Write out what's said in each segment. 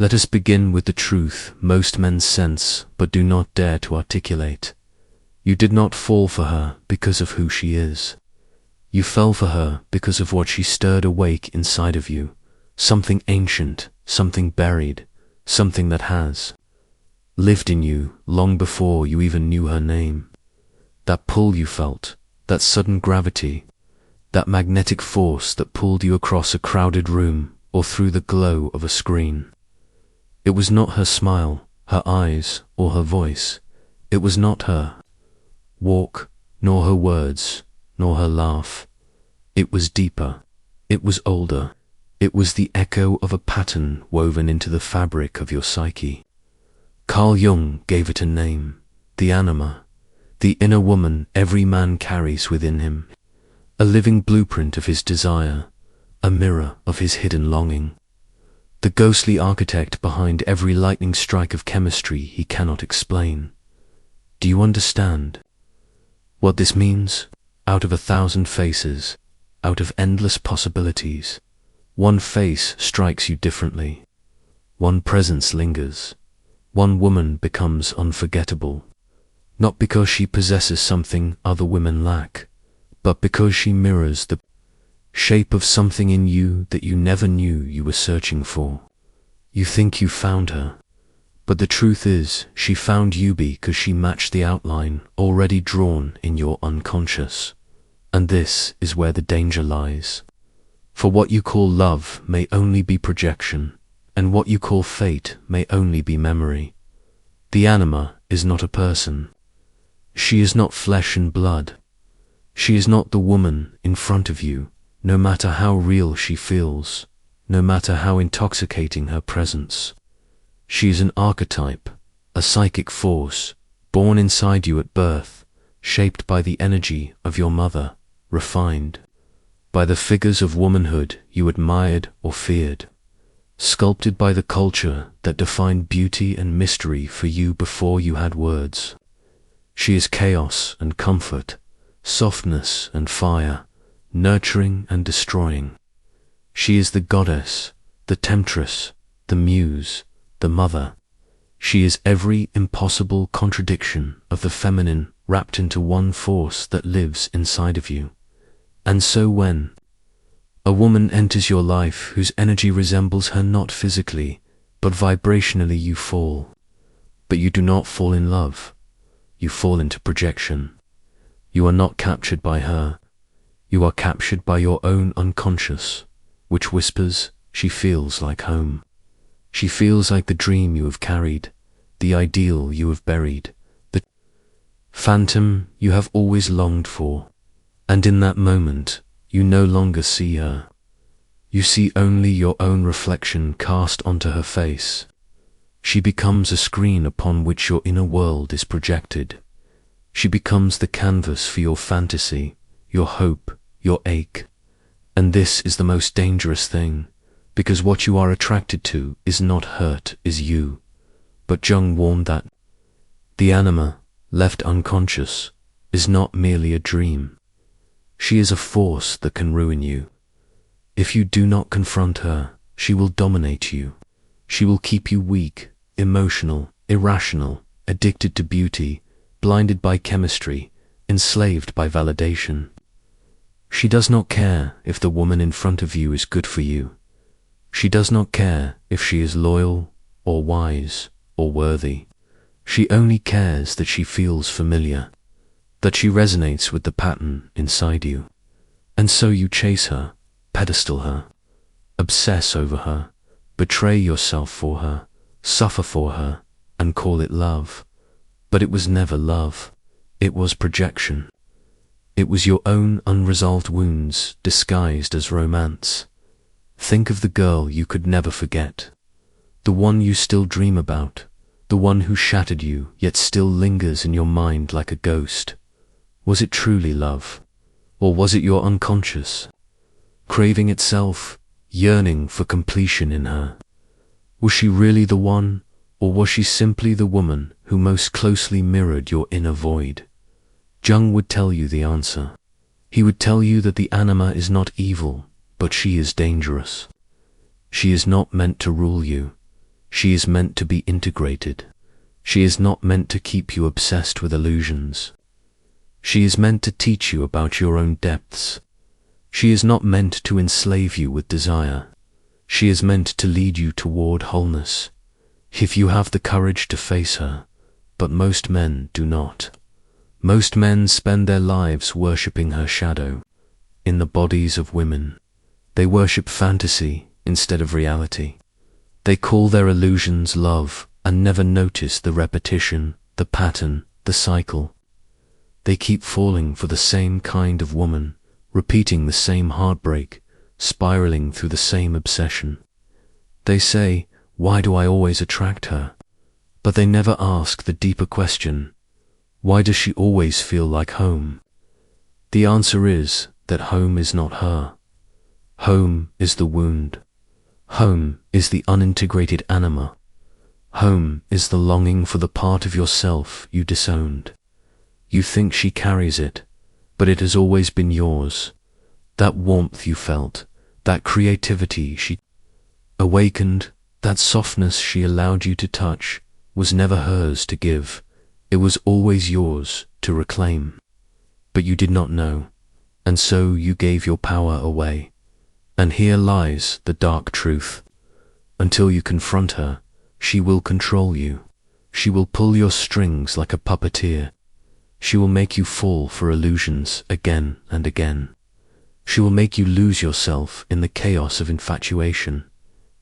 Let us begin with the truth most men sense but do not dare to articulate. You did not fall for her because of who she is. You fell for her because of what she stirred awake inside of you, something ancient, something buried, something that has lived in you long before you even knew her name. That pull you felt, that sudden gravity, that magnetic force that pulled you across a crowded room or through the glow of a screen. It was not her smile, her eyes, or her voice. It was not her walk, nor her words, nor her laugh. It was deeper. It was older. It was the echo of a pattern woven into the fabric of your psyche. Carl Jung gave it a name, the Anima, the inner woman every man carries within him, a living blueprint of his desire, a mirror of his hidden longing, the ghostly architect behind every lightning strike of chemistry he cannot explain. Do you understand what this means? Out of 1,000 faces, out of endless possibilities, one face strikes you differently. One presence lingers. One woman becomes unforgettable, not because she possesses something other women lack, but because she mirrors the shape of something in you that you never knew you were searching for. You think you found her, but the truth is she found you because she matched the outline already drawn in your unconscious. And this is where the danger lies. For what you call love may only be projection, and what you call fate may only be memory. The Anima is not a person. She is not flesh and blood. She is not the woman in front of you, no matter how real she feels, no matter how intoxicating her presence. She is an archetype, a psychic force, born inside you at birth, shaped by the energy of your mother, refined by the figures of womanhood you admired or feared, sculpted by the culture that defined beauty and mystery for you before you had words. She is chaos and comfort, softness and fire, nurturing and destroying. She is the goddess, the temptress, the muse, the mother. She is every impossible contradiction of the feminine wrapped into one force that lives inside of you. And so when a woman enters your life whose energy resembles her not physically, but vibrationally, you fall. But you do not fall in love. You fall into projection. You are not captured by her. You are captured by your own unconscious, which whispers she feels like home. She feels like the dream you have carried, the ideal you have buried, the phantom you have always longed for. And in that moment, you no longer see her. You see only your own reflection cast onto her face. She becomes a screen upon which your inner world is projected. She becomes the canvas for your fantasy, your hope, your ache. And this is the most dangerous thing, because what you are attracted to is not hurt, is you. But Jung warned that the Anima, left unconscious, is not merely a dream. She is a force that can ruin you. If you do not confront her, she will dominate you. She will keep you weak, emotional, irrational, addicted to beauty, blinded by chemistry, enslaved by validation. She does not care if the woman in front of you is good for you. She does not care if she is loyal, or wise, or worthy. She only cares that she feels familiar, that she resonates with the pattern inside you. And so you chase her, pedestal her, obsess over her, betray yourself for her, suffer for her, and call it love. But it was never love. It was projection. It was your own unresolved wounds disguised as romance. Think of the girl you could never forget, the one you still dream about, the one who shattered you yet still lingers in your mind like a ghost. Was it truly love? Or was it your unconscious, craving itself, yearning for completion in her? Was she really the one, or was she simply the woman who most closely mirrored your inner void? Jung would tell you the answer. He would tell you that the Anima is not evil, but she is dangerous. She is not meant to rule you. She is meant to be integrated. She is not meant to keep you obsessed with illusions. She is meant to teach you about your own depths. She is not meant to enslave you with desire. She is meant to lead you toward wholeness, if you have the courage to face her, but most men do not. Most men spend their lives worshipping her shadow, in the bodies of women. They worship fantasy instead of reality. They call their illusions love and never notice the repetition, the pattern, the cycle. They keep falling for the same kind of woman, repeating the same heartbreak, spiraling through the same obsession. They say, "Why do I always attract her?" But they never ask the deeper question, why does she always feel like home? The answer is that home is not her. Home is the wound. Home is the unintegrated anima. Home is the longing for the part of yourself you disowned. You think she carries it, but it has always been yours. That warmth you felt, that creativity she awakened, that softness she allowed you to touch, was never hers to give. It was always yours to reclaim. But you did not know, and so you gave your power away. And here lies the dark truth. Until you confront her, she will control you. She will pull your strings like a puppeteer. She will make you fall for illusions again and again. She will make you lose yourself in the chaos of infatuation,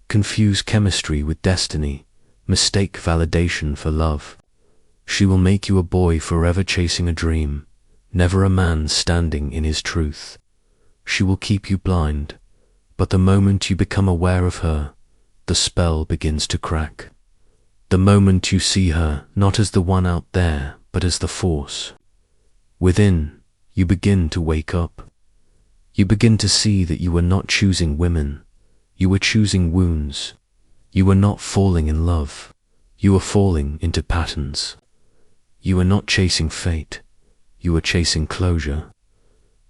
confuse chemistry with destiny, mistake validation for love. She will make you a boy forever chasing a dream, never a man standing in his truth. She will keep you blind, but the moment you become aware of her, the spell begins to crack. The moment you see her not as the one out there, but as the force within, you begin to wake up. You begin to see that you were not choosing women, you were choosing wounds. You were not falling in love, you were falling into patterns. You were not chasing fate, you were chasing closure.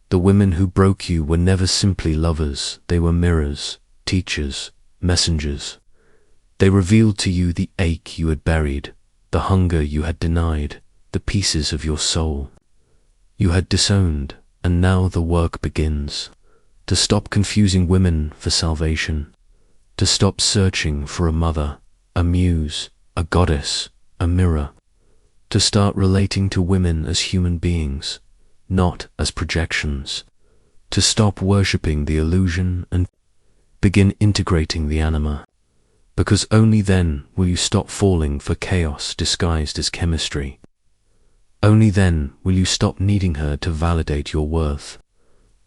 The women who broke you were never simply lovers, they were mirrors, teachers, messengers. They revealed to you the ache you had buried, the hunger you had denied, the pieces of your soul you had disowned, and now the work begins. To stop confusing women for salvation, to stop searching for a mother, a muse, a goddess, a mirror, to start relating to women as human beings, not as projections, to stop worshipping the illusion and begin integrating the anima, because only then will you stop falling for chaos disguised as chemistry. Only then will you stop needing her to validate your worth.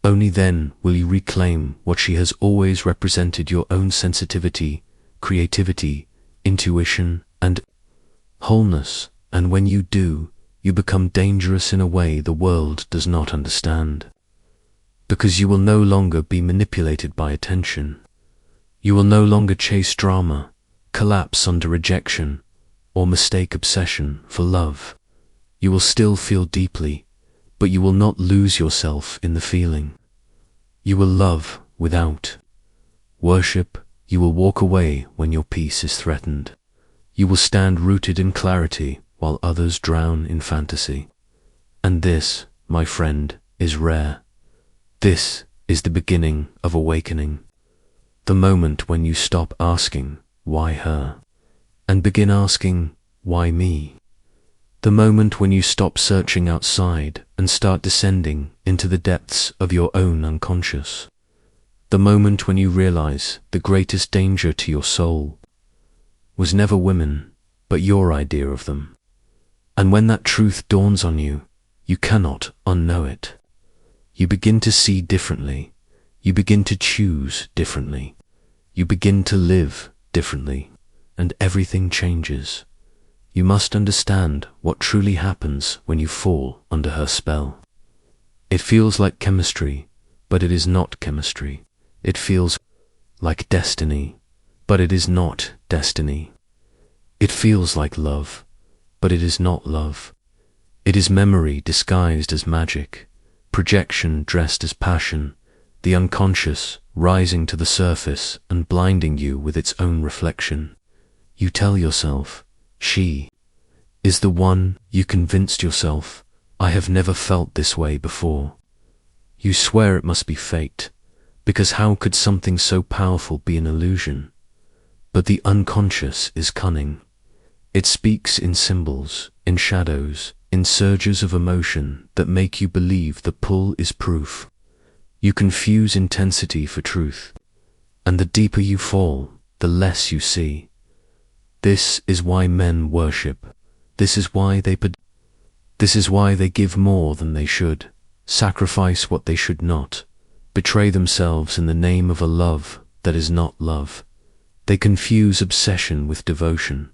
Only then will you reclaim what she has always represented: your own sensitivity, creativity, intuition, and wholeness. And when you do, you become dangerous in a way the world does not understand. Because you will no longer be manipulated by attention. You will no longer chase drama, collapse under rejection, or mistake obsession for love. You will still feel deeply, but you will not lose yourself in the feeling. You will love without worship. You will walk away when your peace is threatened. You will stand rooted in clarity while others drown in fantasy. And this, my friend, is rare. This is the beginning of awakening. The moment when you stop asking, why her? And begin asking, why me? The moment when you stop searching outside and start descending into the depths of your own unconscious. The moment when you realize the greatest danger to your soul was never women, but your idea of them. And when that truth dawns on you, you cannot unknow it. You begin to see differently. You begin to choose differently. You begin to live differently, and everything changes. You must understand what truly happens when you fall under her spell. It feels like chemistry, but it is not chemistry. It feels like destiny, but it is not destiny. It feels like love, but it is not love. It is memory disguised as magic, projection dressed as passion, the unconscious rising to the surface and blinding you with its own reflection. You tell yourself, she is the one. You convinced yourself, I have never felt this way before. You swear it must be fate, because how could something so powerful be an illusion? But the unconscious is cunning. It speaks in symbols, in shadows, in surges of emotion that make you believe the pull is proof. You confuse intensity for truth, and the deeper you fall, the less you see. This is why men worship. This is why they give more than they should, sacrifice what they should not, betray themselves in the name of a love that is not love. They confuse obsession with devotion.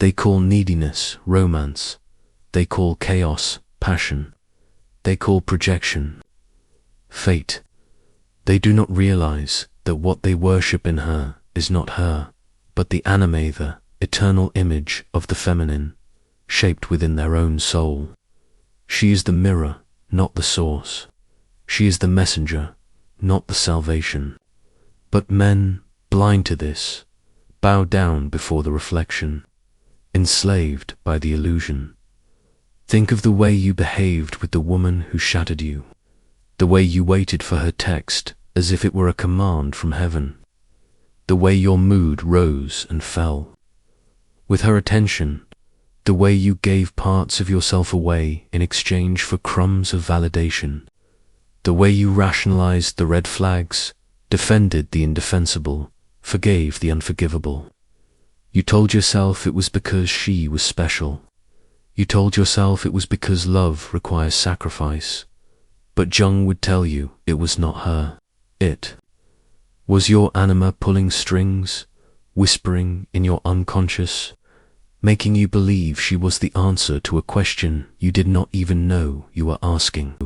They call neediness romance. They call chaos passion. They call projection fate. They do not realize that what they worship in her is not her, but the anima, the eternal image of the feminine, shaped within their own soul. She is the mirror, not the source. She is the messenger, not the salvation. But men, blind to this, bow down before the reflection, enslaved by the illusion. Think of the way you behaved with the woman who shattered you, the way you waited for her text as if it were a command from heaven, the way your mood rose and fell with her attention, the way you gave parts of yourself away in exchange for crumbs of validation, the way you rationalized the red flags, defended the indefensible, forgave the unforgivable. You told yourself it was because she was special. You told yourself it was because love requires sacrifice. But Jung would tell you it was not her. It was your anima pulling strings, whispering in your unconscious, making you believe she was the answer to a question you did not even know you were asking.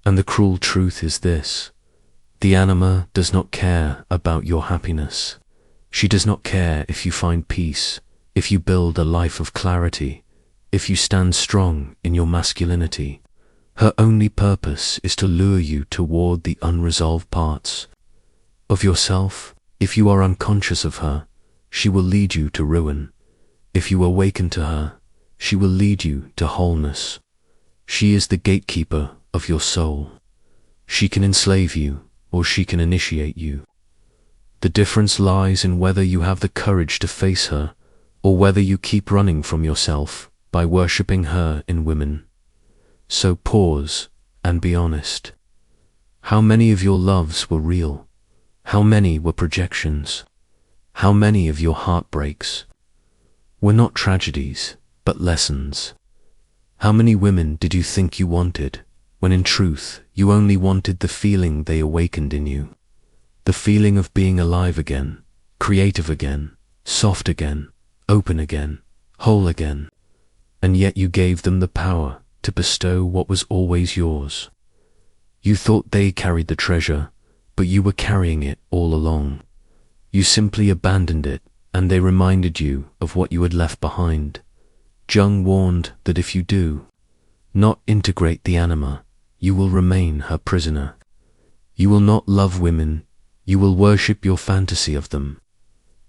And the cruel truth is this: the anima does not care about your happiness. She does not care if you find peace, if you build a life of clarity, if you stand strong in your masculinity. Her only purpose is to lure you toward the unresolved parts of yourself. If you are unconscious of her, she will lead you to ruin. If you awaken to her, she will lead you to wholeness. She is the gatekeeper of your soul. She can enslave you, or she can initiate you. The difference lies in whether you have the courage to face her, or whether you keep running from yourself by worshipping her in women. So pause and be honest. How many of your loves were real? How many were projections? How many of your heartbreaks were not tragedies, but lessons? How many women did you think you wanted, when in truth you only wanted the feeling they awakened in you? The feeling of being alive again, creative again, soft again, open again, whole again. And yet you gave them the power to bestow what was always yours. You thought they carried the treasure, but you were carrying it all along. You simply abandoned it, and they reminded you of what you had left behind. Jung warned that if you do not integrate the anima, you will remain her prisoner. You will not love women, you will worship your fantasy of them.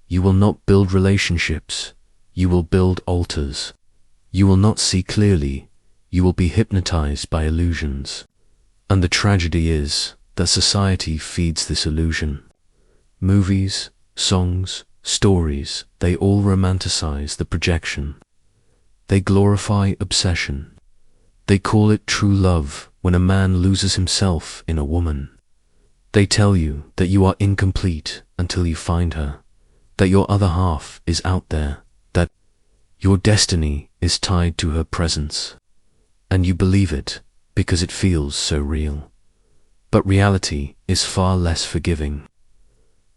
You will not build relationships, you will build altars. You will not see clearly, you will be hypnotized by illusions. And the tragedy is that society feeds this illusion. Movies, songs, stories, they all romanticize the projection. They glorify obsession. They call it true love when a man loses himself in a woman. They tell you that you are incomplete until you find her, that your other half is out there, that your destiny is tied to her presence. And you believe it because it feels so real. But reality is far less forgiving.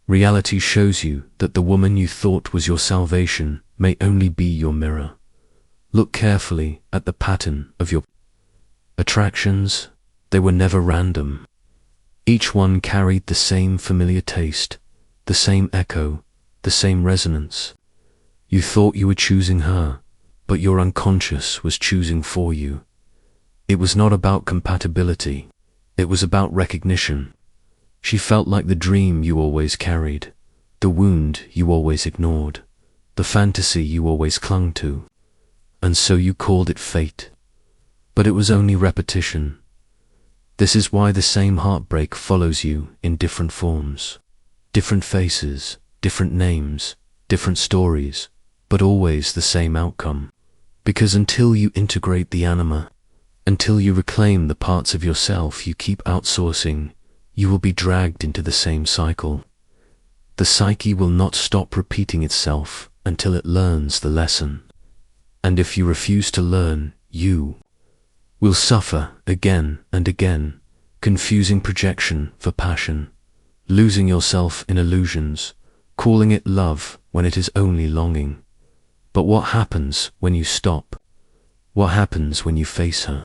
Reality shows you that the woman you thought was your salvation may only be your mirror. Look carefully at the pattern of your attractions. They were never random. Each one carried the same familiar taste, the same echo, the same resonance. You thought you were choosing her, but your unconscious was choosing for you. It was not about compatibility, it was about recognition. She felt like the dream you always carried, the wound you always ignored, the fantasy you always clung to, and so you called it fate. But it was only repetition. This is why the same heartbreak follows you in different forms, different faces, different names, different stories, but always the same outcome. Because until you integrate the anima, until you reclaim the parts of yourself you keep outsourcing, you will be dragged into the same cycle. The psyche will not stop repeating itself until it learns the lesson. And if you refuse to learn, you will suffer again and again, confusing projection for passion, losing yourself in illusions, calling it love when it is only longing. But what happens when you stop? What happens when you face her?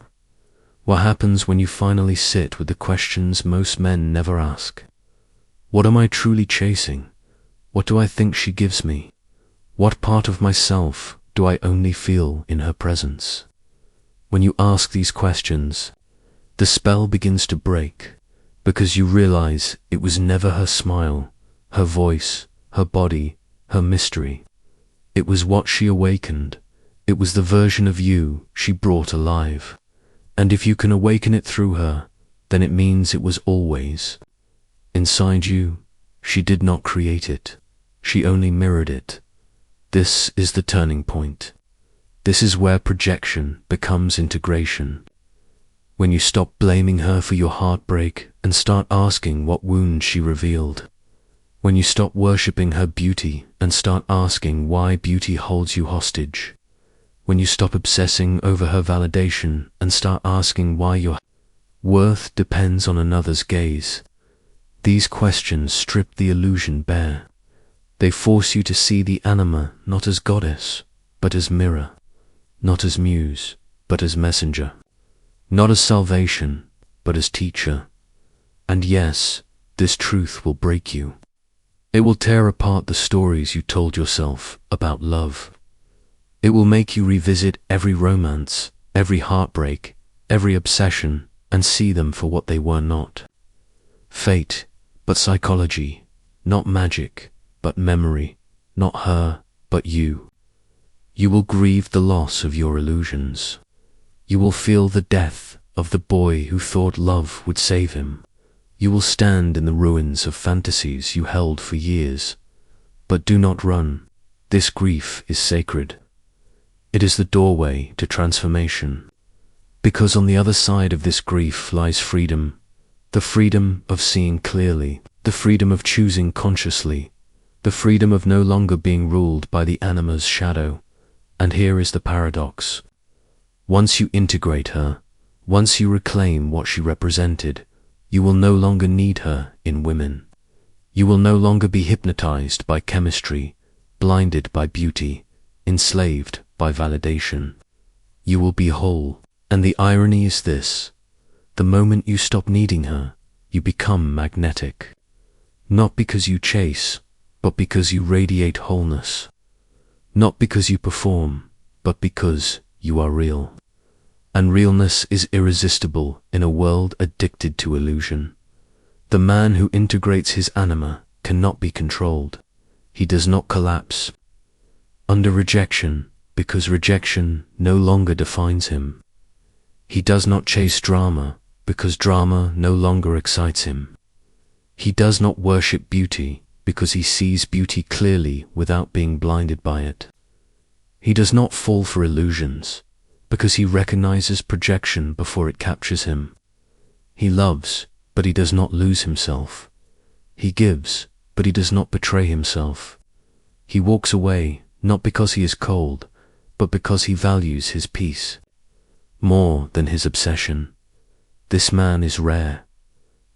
What happens when you finally sit with the questions most men never ask? What am I truly chasing? What do I think she gives me? What part of myself do I only feel in her presence? When you ask these questions, the spell begins to break, because you realize it was never her smile, her voice, her body, her mystery. It was what she awakened. It was the version of you she brought alive. And if you can awaken it through her, then it means it was always inside you. She did not create it. She only mirrored it. This is the turning point. This is where projection becomes integration. When you stop blaming her for your heartbreak and start asking what wound she revealed. When you stop worshipping her beauty and start asking why beauty holds you hostage. When you stop obsessing over her validation and start asking why your worth depends on another's gaze. These questions strip the illusion bare. They force you to see the anima not as goddess, but as mirror. Not as muse, but as messenger. Not as salvation, but as teacher. And yes, this truth will break you. It will tear apart the stories you told yourself about love. It will make you revisit every romance, every heartbreak, every obsession, and see them for what they were not. Fate, but psychology. Not magic, but memory. Not her, but you. You will grieve the loss of your illusions. You will feel the death of the boy who thought love would save him. You will stand in the ruins of fantasies you held for years. But do not run. This grief is sacred. It is the doorway to transformation. Because on the other side of this grief lies freedom. The freedom of seeing clearly. The freedom of choosing consciously. The freedom of no longer being ruled by the anima's shadow. And here is the paradox. Once you integrate her, once you reclaim what she represented, you will no longer need her in women. You will no longer be hypnotized by chemistry, blinded by beauty, enslaved by validation. You will be whole. And the irony is this: the moment you stop needing her, you become magnetic. Not because you chase, but because you radiate wholeness. Not because you perform, but because you are real. And realness is irresistible in a world addicted to illusion. The man who integrates his anima cannot be controlled. He does not collapse under rejection, because rejection no longer defines him. He does not chase drama, because drama no longer excites him. He does not worship beauty, because he sees beauty clearly without being blinded by it. He does not fall for illusions, because he recognizes projection before it captures him. He loves, but he does not lose himself. He gives, but he does not betray himself. He walks away, not because he is cold, but because he values his peace more than his obsession. This man is rare.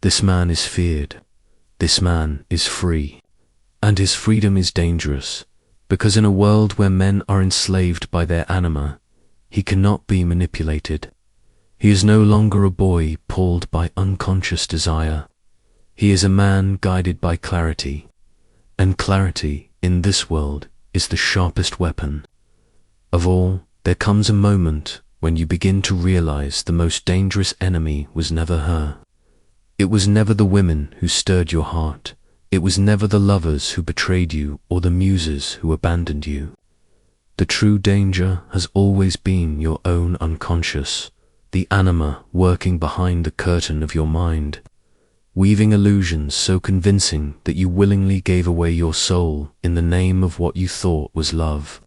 This man is feared. This man is free. And his freedom is dangerous, because in a world where men are enslaved by their anima, he cannot be manipulated. He is no longer a boy pulled by unconscious desire. He is a man guided by clarity. And clarity, in this world, is the sharpest weapon. Of all, there comes a moment when you begin to realize the most dangerous enemy was never her. It was never the women who stirred your heart. It was never the lovers who betrayed you or the muses who abandoned you. The true danger has always been your own unconscious, the anima working behind the curtain of your mind, weaving illusions so convincing that you willingly gave away your soul in the name of what you thought was love.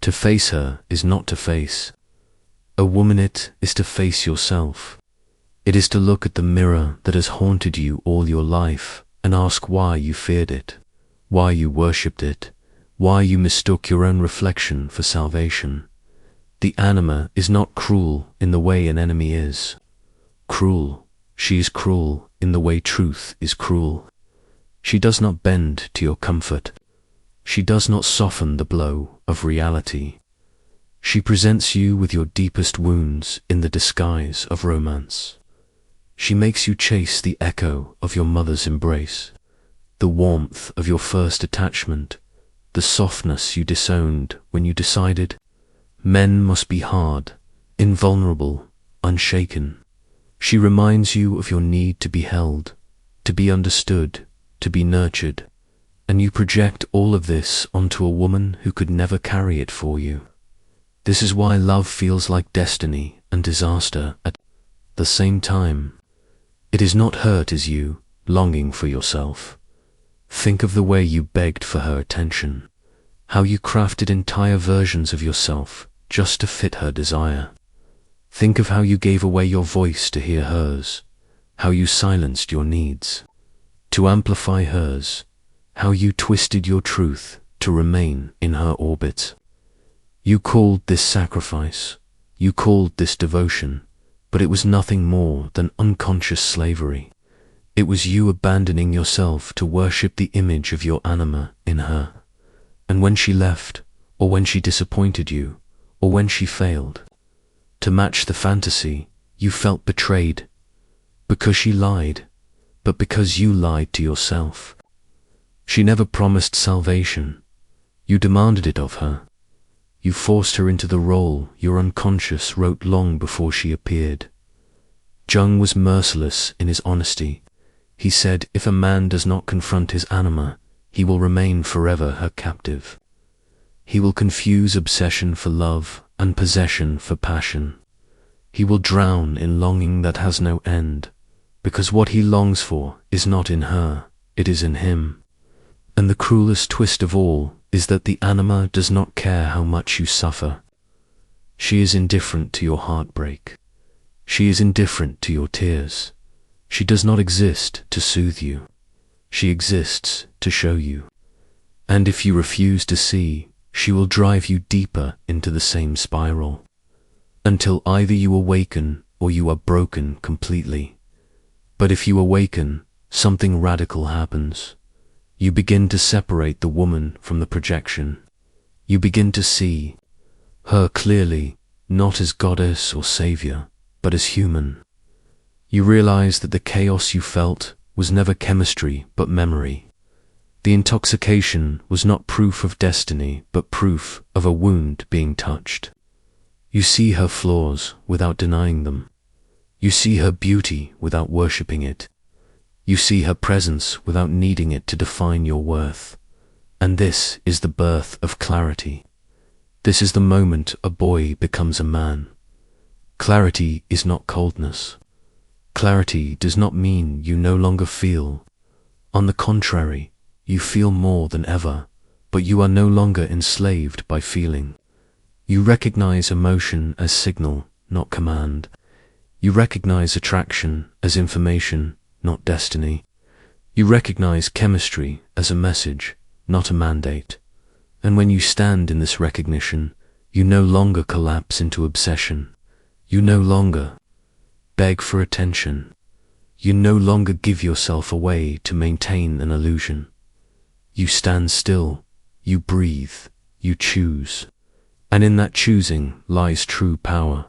To face her is not to face a woman, it is to face yourself. It is to look at the mirror that has haunted you all your life and ask why you feared it, why you worshipped it, why you mistook your own reflection for salvation. The anima is not cruel in the way an enemy is. Cruel, she is cruel in the way truth is cruel. She does not bend to your comfort. She does not soften the blow of reality. She presents you with your deepest wounds in the disguise of romance. She makes you chase the echo of your mother's embrace, the warmth of your first attachment, the softness you disowned when you decided men must be hard, invulnerable, unshaken. She reminds you of your need to be held, to be understood, to be nurtured, and you project all of this onto a woman who could never carry it for you. This is why love feels like destiny and disaster at the same time. It is not hurt as you, longing for yourself. Think of the way you begged for her attention, how you crafted entire versions of yourself just to fit her desire. Think of how you gave away your voice to hear hers, how you silenced your needs to amplify hers, how you twisted your truth to remain in her orbit. You called this sacrifice, you called this devotion, but it was nothing more than unconscious slavery. It was you abandoning yourself to worship the image of your anima in her. And when she left, or when she disappointed you, or when she failed to match the fantasy, you felt betrayed, because she lied, but because you lied to yourself. She never promised salvation. You demanded it of her. You forced her into the role your unconscious wrote long before she appeared. Jung was merciless in his honesty. He said, if a man does not confront his anima, he will remain forever her captive. He will confuse obsession for love and possession for passion. He will drown in longing that has no end, because what he longs for is not in her, it is in him. And the cruelest twist of all is that the anima does not care how much you suffer. She is indifferent to your heartbreak. She is indifferent to your tears. She does not exist to soothe you. She exists to show you. And if you refuse to see, she will drive you deeper into the same spiral, until either you awaken or you are broken completely. But if you awaken, something radical happens. You begin to separate the woman from the projection. You begin to see her clearly, not as goddess or savior, but as human. You realize that the chaos you felt was never chemistry but memory. The intoxication was not proof of destiny but proof of a wound being touched. You see her flaws without denying them. You see her beauty without worshipping it. You see her presence without needing it to define your worth. And this is the birth of clarity. This is the moment a boy becomes a man. Clarity is not coldness. Clarity does not mean you no longer feel. On the contrary, you feel more than ever, but you are no longer enslaved by feeling. You recognize emotion as signal, not command. You recognize attraction as information, not destiny. You recognize chemistry as a message, not a mandate. And when you stand in this recognition, you no longer collapse into obsession. You no longer beg for attention. You no longer give yourself away to maintain an illusion. You stand still, you breathe, you choose. And in that choosing lies true power.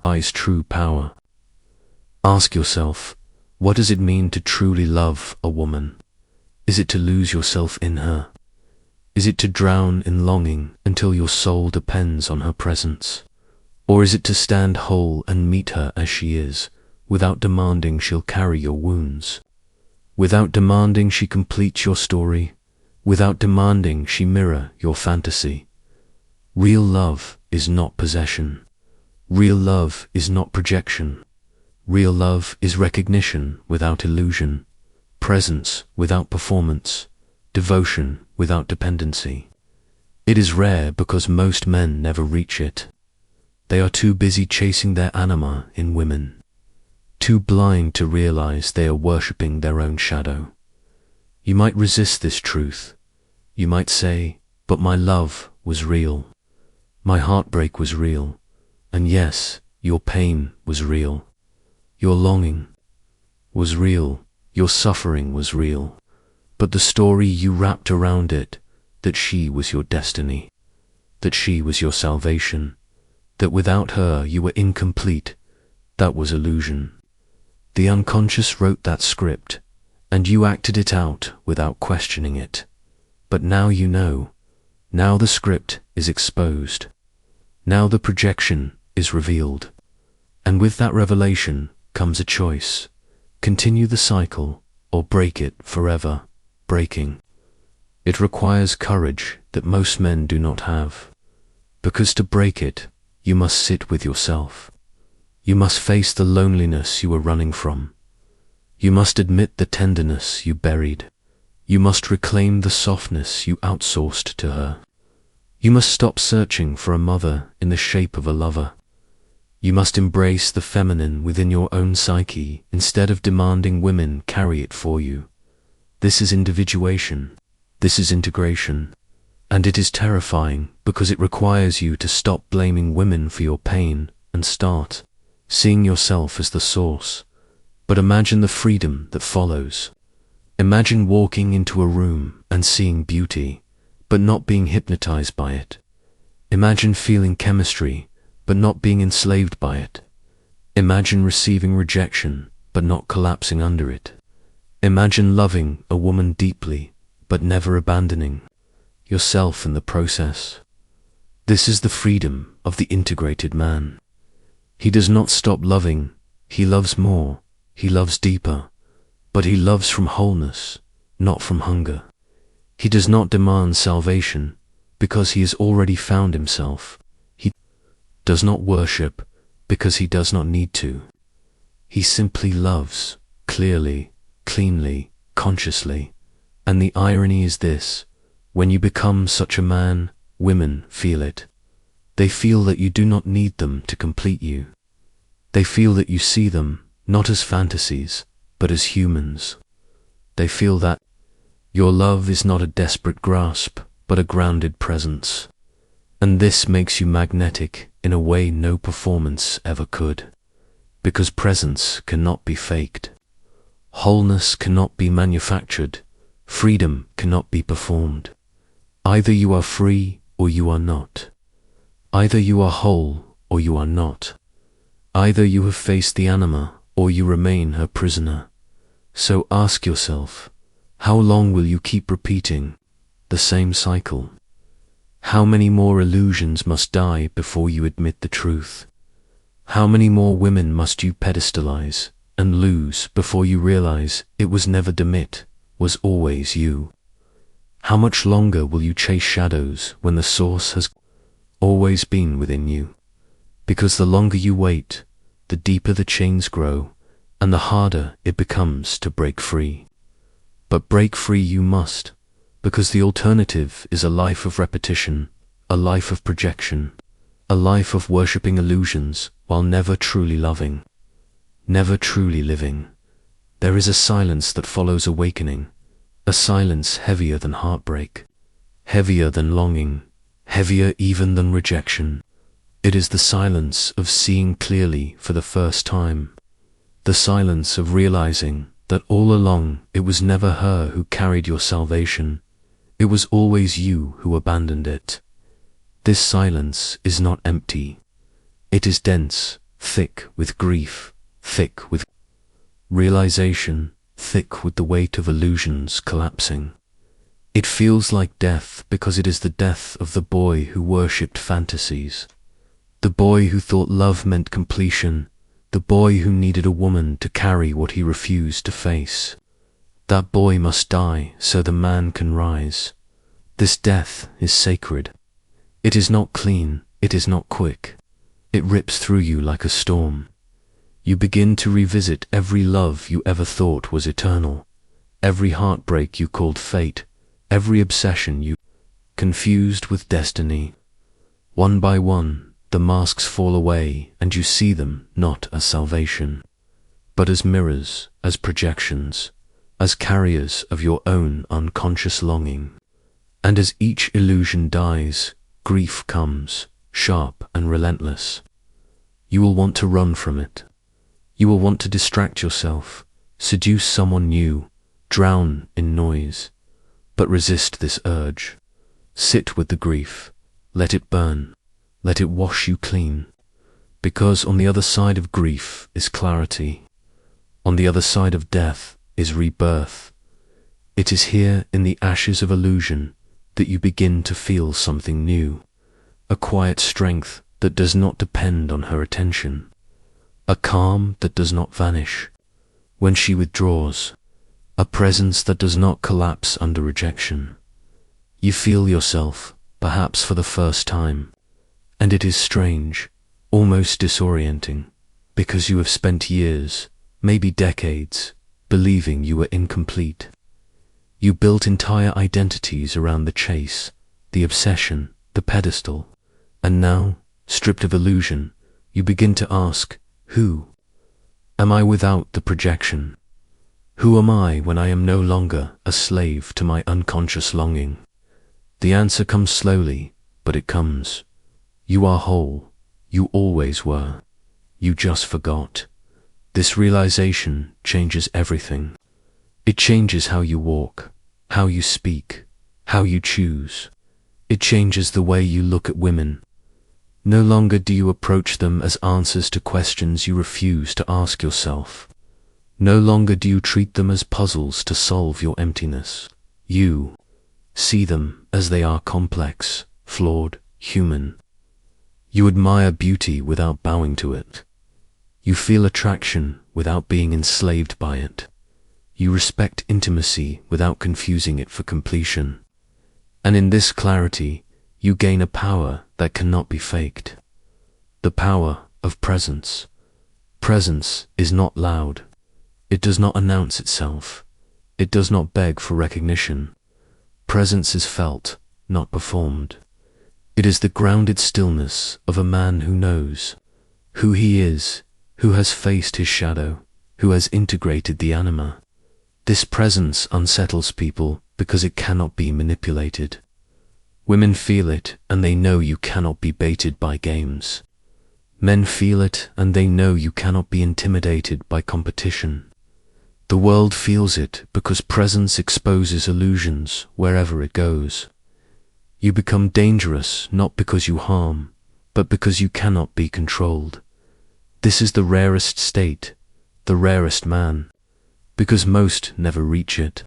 Ask yourself, what does it mean to truly love a woman? Is it to lose yourself in her? Is it to drown in longing until your soul depends on her presence? Or is it to stand whole and meet her as she is, without demanding she'll carry your wounds? Without demanding she complete your story, without demanding she mirror your fantasy. Real love is not possession. Real love is not projection. Real love is recognition without illusion, presence without performance, devotion without dependency. It is rare because most men never reach it. They are too busy chasing their anima in women, too blind to realize they are worshipping their own shadow. You might resist this truth. You might say, but my love was real. My heartbreak was real. And yes, your pain was real. Your longing was real. Your suffering was real. But the story you wrapped around it, that she was your destiny, that she was your salvation, that without her you were incomplete, that was illusion. The unconscious wrote that script, and you acted it out without questioning it. But now you know. Now the script is exposed. Now the projection is revealed. And with that revelation comes a choice. Continue the cycle or break it forever. Breaking. It requires courage that most men do not have. Because to break it, you must sit with yourself. You must face the loneliness you were running from. You must admit the tenderness you buried. You must reclaim the softness you outsourced to her. You must stop searching for a mother in the shape of a lover. You must embrace the feminine within your own psyche instead of demanding women carry it for you. This is individuation. This is integration. And it is terrifying because it requires you to stop blaming women for your pain and start seeing yourself as the source. But imagine the freedom that follows. Imagine walking into a room and seeing beauty, but not being hypnotized by it. Imagine feeling chemistry, but not being enslaved by it. Imagine receiving rejection, but not collapsing under it. Imagine loving a woman deeply, but never abandoning yourself in the process. This is the freedom of the integrated man. He does not stop loving, he loves more, he loves deeper, but he loves from wholeness, not from hunger. He does not demand salvation, because he has already found himself. He does not worship, because he does not need to. He simply loves, clearly, cleanly, consciously. And the irony is this: when you become such a man, women feel it. They feel that you do not need them to complete you. They feel that you see them, not as fantasies, but as humans. They feel that your love is not a desperate grasp, but a grounded presence. And this makes you magnetic in a way no performance ever could. Because presence cannot be faked. Wholeness cannot be manufactured. Freedom cannot be performed. Either you are free or you are not. Either you are whole or you are not. Either you have faced the anima or you remain her prisoner. So ask yourself, how long will you keep repeating the same cycle? How many more illusions must die before you admit the truth? How many more women must you pedestalize and lose before you realize it was never Demit, was always you? How much longer will you chase shadows when the source has always been within you? Because the longer you wait, the deeper the chains grow, and the harder it becomes to break free. But break free you must, because the alternative is a life of repetition, a life of projection, a life of worshipping illusions while never truly loving, never truly living. There is a silence that follows awakening, a silence heavier than heartbreak, heavier than longing, heavier even than rejection. It is the silence of seeing clearly for the first time, the silence of realizing that all along it was never her who carried your salvation, it was always you who abandoned it. This silence is not empty. It is dense, thick with grief, thick with realization, thick with the weight of illusions collapsing. It feels like death because it is the death of the boy who worshipped fantasies, the boy who thought love meant completion, the boy who needed a woman to carry what he refused to face. That boy must die so the man can rise. This death is sacred. It is not clean, it is not quick. It rips through you like a storm. You begin to revisit every love you ever thought was eternal, every heartbreak you called fate, every obsession you confused with destiny. One by one, the masks fall away and you see them not as salvation, but as mirrors, as projections, as carriers of your own unconscious longing. And as each illusion dies, grief comes, sharp and relentless. You will want to run from it. You will want to distract yourself, seduce someone new, drown in noise. But resist this urge. Sit with the grief. Let it burn. Let it wash you clean. Because on the other side of grief is clarity. On the other side of death is rebirth. It is here in the ashes of illusion that you begin to feel something new, a quiet strength that does not depend on her attention, a calm that does not vanish when she withdraws, a presence that does not collapse under rejection. You feel yourself, perhaps for the first time, and it is strange, almost disorienting, because you have spent years, maybe decades, believing you were incomplete. You built entire identities around the chase, the obsession, the pedestal, and now, stripped of illusion, you begin to ask, who? Am I without the projection? Who am I when I am no longer a slave to my unconscious longing? The answer comes slowly, but it comes. You are whole. You always were. You just forgot. This realization changes everything. It changes how you walk, how you speak, how you choose. It changes the way you look at women. No longer do you approach them as answers to questions you refuse to ask yourself. No longer do you treat them as puzzles to solve your emptiness. You see them as they are: complex, flawed, human. You admire beauty without bowing to it. You feel attraction without being enslaved by it. You respect intimacy without confusing it for completion. And in this clarity, you gain a power that cannot be faked. The power of presence. Presence is not loud. It does not announce itself. It does not beg for recognition. Presence is felt, not performed. It is the grounded stillness of a man who knows who he is, who has faced his shadow, who has integrated the anima. This presence unsettles people because it cannot be manipulated. Women feel it and they know you cannot be baited by games. Men feel it and they know you cannot be intimidated by competition. The world feels it because presence exposes illusions wherever it goes. You become dangerous not because you harm, but because you cannot be controlled. This is the rarest state, the rarest man, because most never reach it.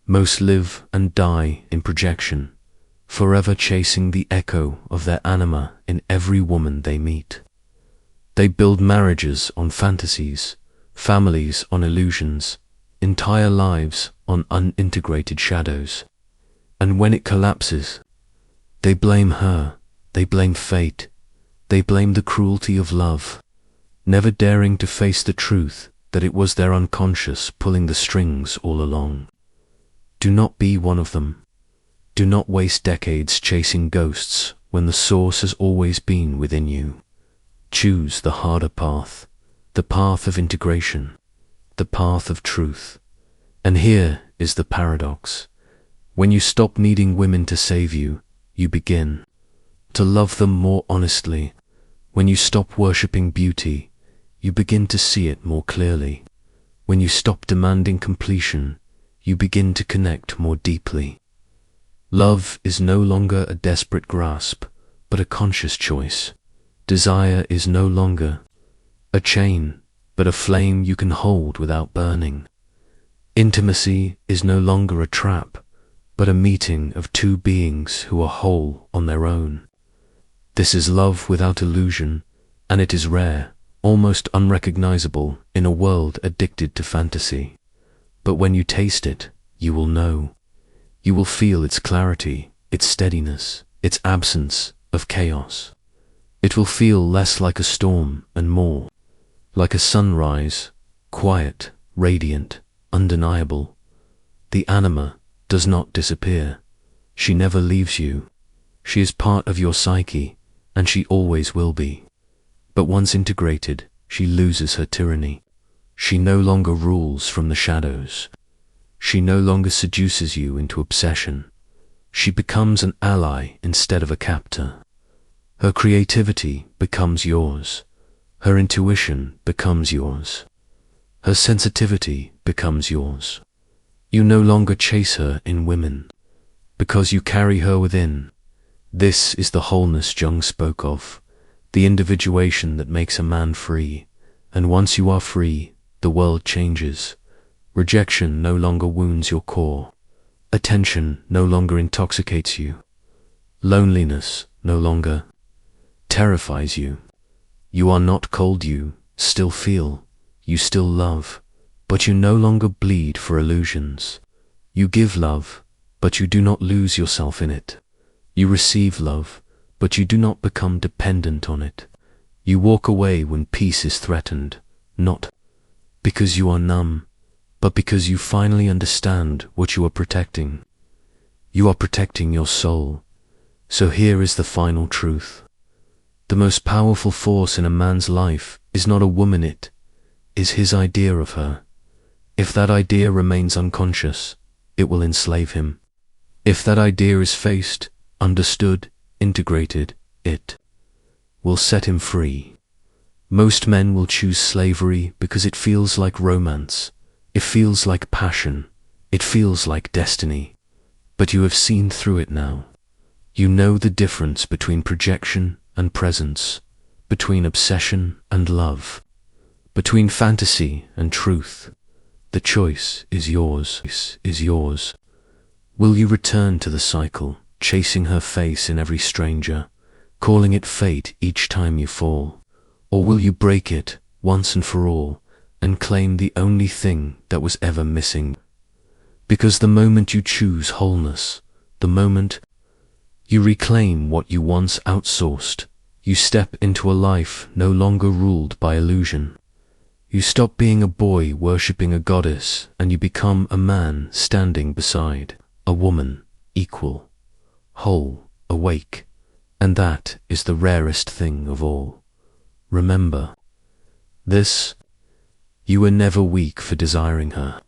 Most live and die in projection, forever chasing the echo of their anima in every woman they meet. They build marriages on fantasies, families on illusions, entire lives on unintegrated shadows. And when it collapses, they blame her, they blame fate, they blame the cruelty of love, never daring to face the truth that it was their unconscious pulling the strings all along. Do not be one of them. Do not waste decades chasing ghosts when the source has always been within you. Choose the harder path, the path of integration, the path of truth. And here is the paradox. When you stop needing women to save you, you begin to love them more honestly. When you stop worshipping beauty, you begin to see it more clearly. When you stop demanding completion, you begin to connect more deeply. Love is no longer a desperate grasp, but a conscious choice. Desire is no longer a chain, but a flame you can hold without burning. Intimacy is no longer a trap, but a meeting of two beings who are whole on their own. This is love without illusion, and it is rare, almost unrecognizable in a world addicted to fantasy. But when you taste it, you will know. You will feel its clarity, its steadiness, its absence of chaos. It will feel less like a storm and more like a sunrise, quiet, radiant, undeniable. The anima does not disappear. She never leaves you. She is part of your psyche, and she always will be. But once integrated, she loses her tyranny. She no longer rules from the shadows. She no longer seduces you into obsession. She becomes an ally instead of a captor. Her creativity becomes yours. Her intuition becomes yours. Her sensitivity becomes yours. You no longer chase her in women, because you carry her within. This is the wholeness Jung spoke of, the individuation that makes a man free. And once you are free, the world changes. Rejection no longer wounds your core. Attention no longer intoxicates you. Loneliness no longer terrifies you. You are not cold, you still feel, you still love, but you no longer bleed for illusions. You give love, but you do not lose yourself in it. You receive love, but you do not become dependent on it. You walk away when peace is threatened, not because you are numb, but because you finally understand what you are protecting. You are protecting your soul. So here is the final truth. The most powerful force in a man's life is not a woman, it is his idea of her. If that idea remains unconscious, it will enslave him. If that idea is faced, understood, integrated, it will set him free. Most men will choose slavery because it feels like romance, it feels like passion, it feels like destiny. But you have seen through it now. You know the difference between projection and presence, between obsession and love, between fantasy and truth. The choice is yours. Will you return to the cycle, chasing her face in every stranger, calling it fate each time you fall? Or will you break it once and for all and claim the only thing that was ever missing? Because the moment you choose wholeness, the moment you reclaim what you once outsourced, you step into a life no longer ruled by illusion. You stop being a boy worshipping a goddess, and you become a man standing beside a woman, equal, whole, awake. And that is the rarest thing of all. Remember this: you were never weak for desiring her.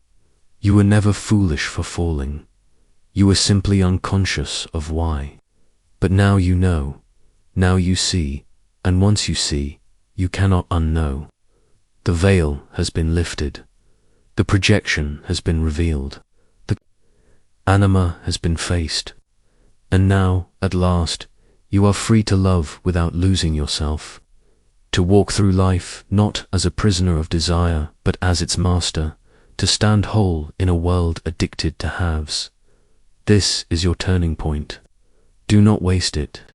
You were never foolish for falling. You were simply unconscious of why. But now you know, now you see, and once you see, you cannot unknow. The veil has been lifted. The projection has been revealed. The anima has been faced. And now, at last, you are free to love without losing yourself. To walk through life not as a prisoner of desire, but as its master. To stand whole in a world addicted to halves. This is your turning point. Do not waste it.